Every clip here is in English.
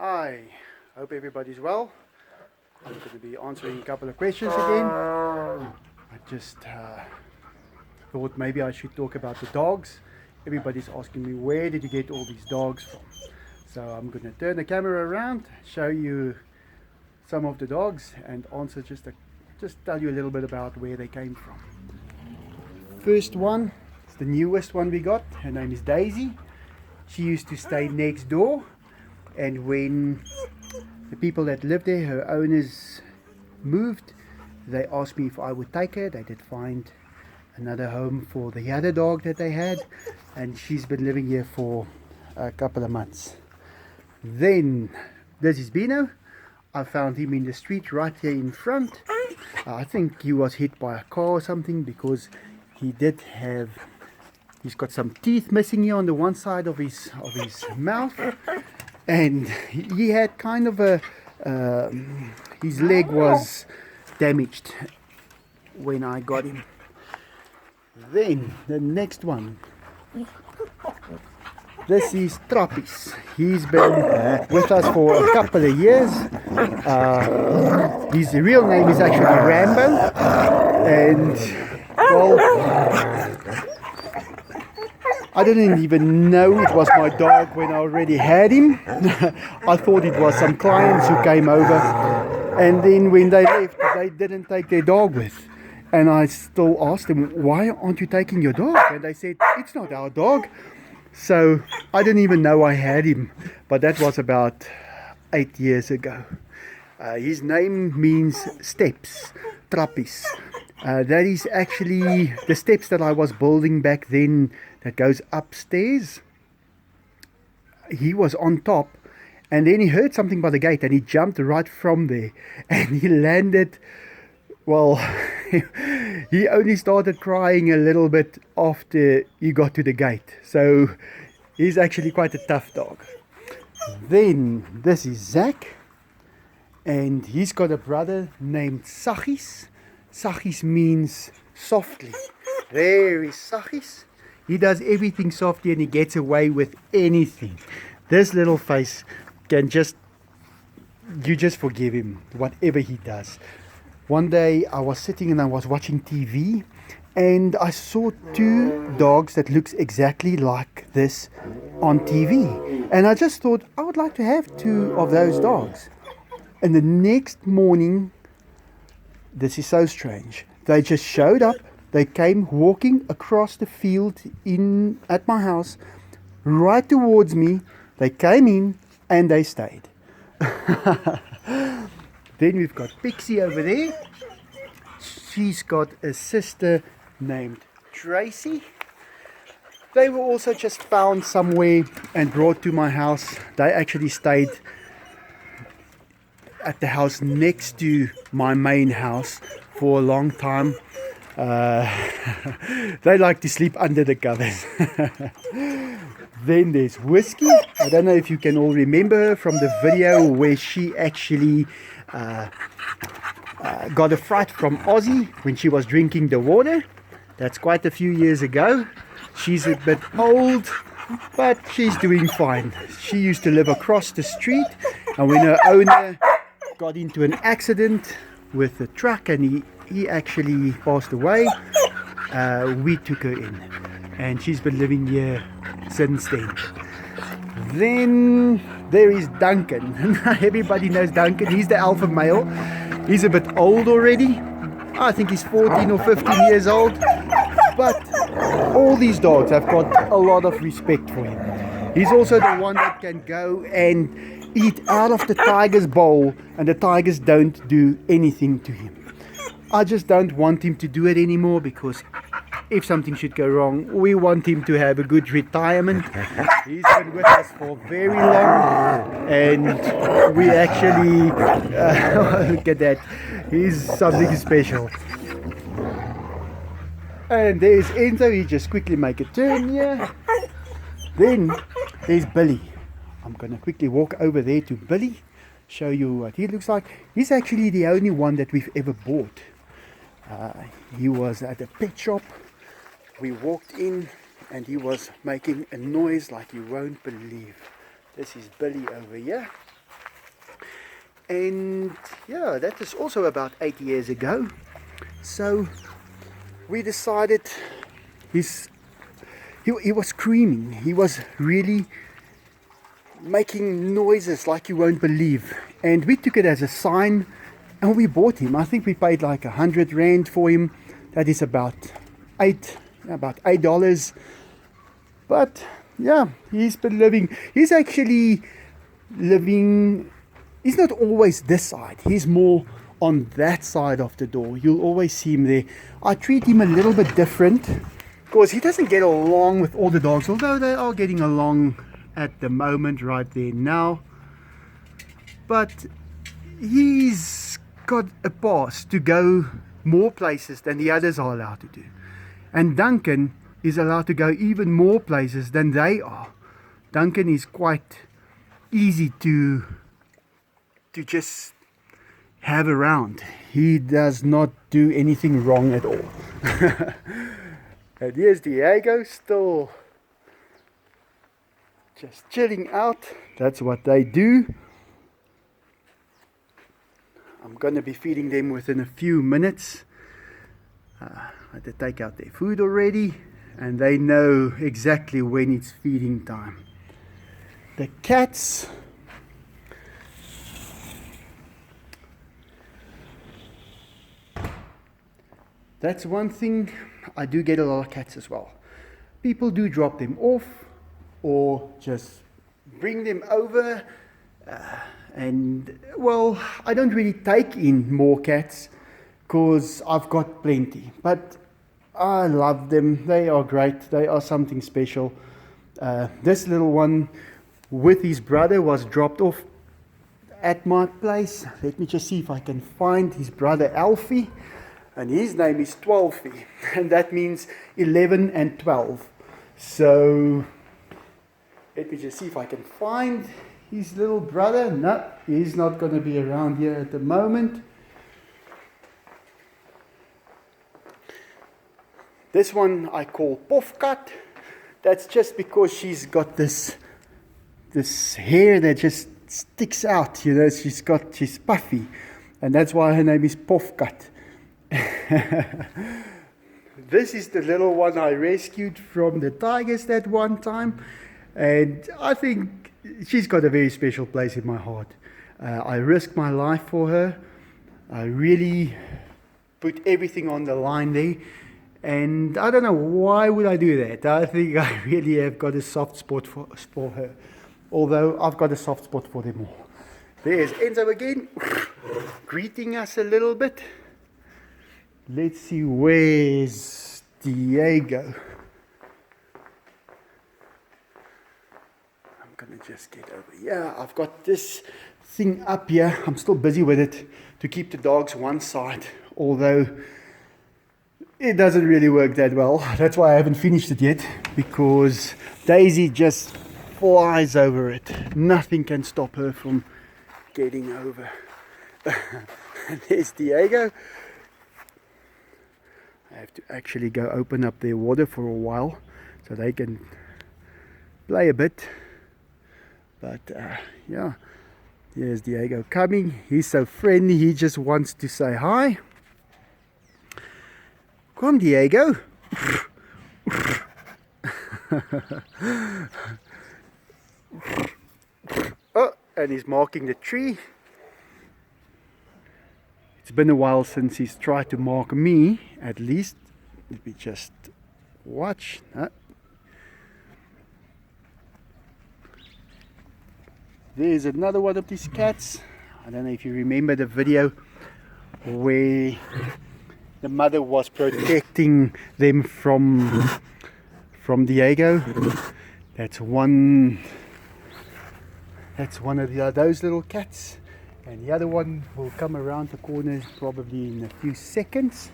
Hi, hope everybody's well. I'm going to be answering a couple of questions again. I just thought maybe I should talk about the dogs. Everybody's asking me, where did you get all these dogs from? So I'm going to turn the camera around, show you some of the dogs and answer just tell you a little bit about where they came from. First one, it's the newest one we got. Her name is Daisy. She used to stay next door, and when the people that lived there, her owners, moved, they asked me if I would take her. They did find another home for the other dog that they had, and she's been living here for a couple of months. Then this is Veno. I found him in the street right here in front. I think he was hit by a car or something, because he's got some teeth missing here on the one side of his mouth, and he had kind of his leg was damaged when I got him. Then the next one, this is Trappis. He's been with us for a couple of years. His real name is actually Rambo, and well, I didn't even know it was my dog when I already had him. I thought it was some clients who came over, and then when they left, they didn't take their dog with. And I still asked them, why aren't you taking your dog? And they said, it's not our dog. So I didn't even know I had him, but that was about 8 years ago. His name means steps, Trappis. That is actually the steps that I was building back then that goes upstairs. He was on top, and then he heard something by the gate, and he jumped right from there, and he landed. Well, he only started crying a little bit after he got to the gate. So he's actually quite a tough dog. Then this is Zach, and he's got a brother named Sagis. Sagis means softly. There is Sagis. He does everything softly, and he gets away with anything. This little face can you just forgive him, whatever he does. One day I was sitting and I was watching TV, and I saw two dogs that looks exactly like this on TV. And I just thought I would like to have two of those dogs. And the next morning, this is so strange, they just showed up. They came walking across the field at my house, right towards me. They came in and they stayed. Then we've got Pixie over there. She's got a sister named Tracy. They were also just found somewhere and brought to my house. They actually stayed at the house next to my main house for a long time. They like to sleep under the covers. Then there's Whiskey. I don't know if you can all remember her from the video where she actually got a fright from Ozzy when she was drinking the water. That's quite a few years ago. She's a bit old, but she's doing fine. She used to live across the street, and when her owner got into an accident with a truck and he actually passed away, we took her in, and she's been living here since then. Then there is Duncan. Everybody knows Duncan. He's the alpha male. He's a bit old already. I think he's 14 or 15 years old. But all these dogs have got a lot of respect for him. He's also the one that can go and eat out of the tiger's bowl, and the tigers don't do anything to him. I just don't want him to do it anymore, because if something should go wrong, we want him to have a good retirement. He's been with us for very long, and we actually look at that, he's something special. And there's Enzo. He just quickly make a turn here. Then there's Billy. I'm gonna quickly walk over there to Billy, show you what he looks like. He's actually the only one that we've ever bought. He was at a pet shop. We walked in and he was making a noise like you won't believe. This is Billy over here. And yeah, that was also about 8 years ago. So we decided he was screaming. He was really making noises like you won't believe. And we took it as a sign and we bought him. I think we paid like 100 Rand for him. That is about $8. But yeah, he's been living. He's actually living. He's not always this side. He's more on that side of the door. You'll always see him there. I treat him a little bit different because he doesn't get along with all the dogs, although they are getting along at the moment right there now. But he's got a pass to go more places than the others are allowed to do. And Duncan is allowed to go even more places than they are. Duncan is quite easy to just have around. He does not do anything wrong at all. And here's Diego, still just chilling out. That's what they do. I'm going to be feeding them within a few minutes. I had to take out their food already, and they know exactly when it's feeding time. The cats, that's one thing. I do get a lot of cats as well. People do drop them off or just bring them over. And well, I don't really take in more cats because I've got plenty. But I love them. They are great. They are something special. This little one with his brother was dropped off at my place. Let me just see if I can find his brother Alfie. And his name is 12, and that means 11 and 12. So let me just see if I can find his little brother. No, he's not going to be around here at the moment. This one I call Pofkat. That's just because she's got this hair that just sticks out. You know, she's puffy, and that's why her name is Pofkat. This is the little one I rescued from the tigers that one time, and I think she's got a very special place in my heart. I risked my life for her. I really put everything on the line there, and I don't know why would I do that. I think I really have got a soft spot for her, although I've got a soft spot for them all. There's Enzo again, greeting us a little bit. Let's see, where's Diego? I'm gonna just get over here. I've got this thing up here. I'm still busy with it to keep the dogs one side, although it doesn't really work that well. That's why I haven't finished it yet, because Daisy just flies over it. Nothing can stop her from getting over. And there's Diego. I have to actually go open up their water for a while so they can play a bit. But yeah, here's Diego coming. He's so friendly, he just wants to say hi. Come, Diego. Oh, and he's marking the tree. It's been a while since he's tried to mark me, at least. Let me just watch. There's another one of these cats. I don't know if you remember the video where the mother was protecting them from Diego. That's one of those little cats. And the other one will come around the corner probably in a few seconds.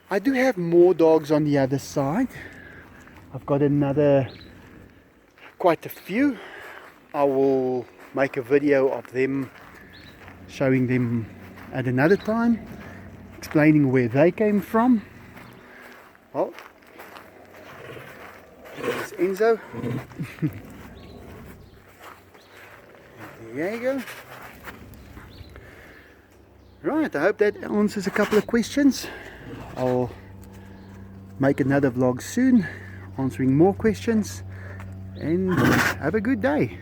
I do have more dogs on the other side. I've got quite a few. I will make a video of them, showing them at another time, explaining where they came from. Well, there's Enzo. There you go. Right, I hope that answers a couple of questions. I'll make another vlog soon answering more questions, and have a good day.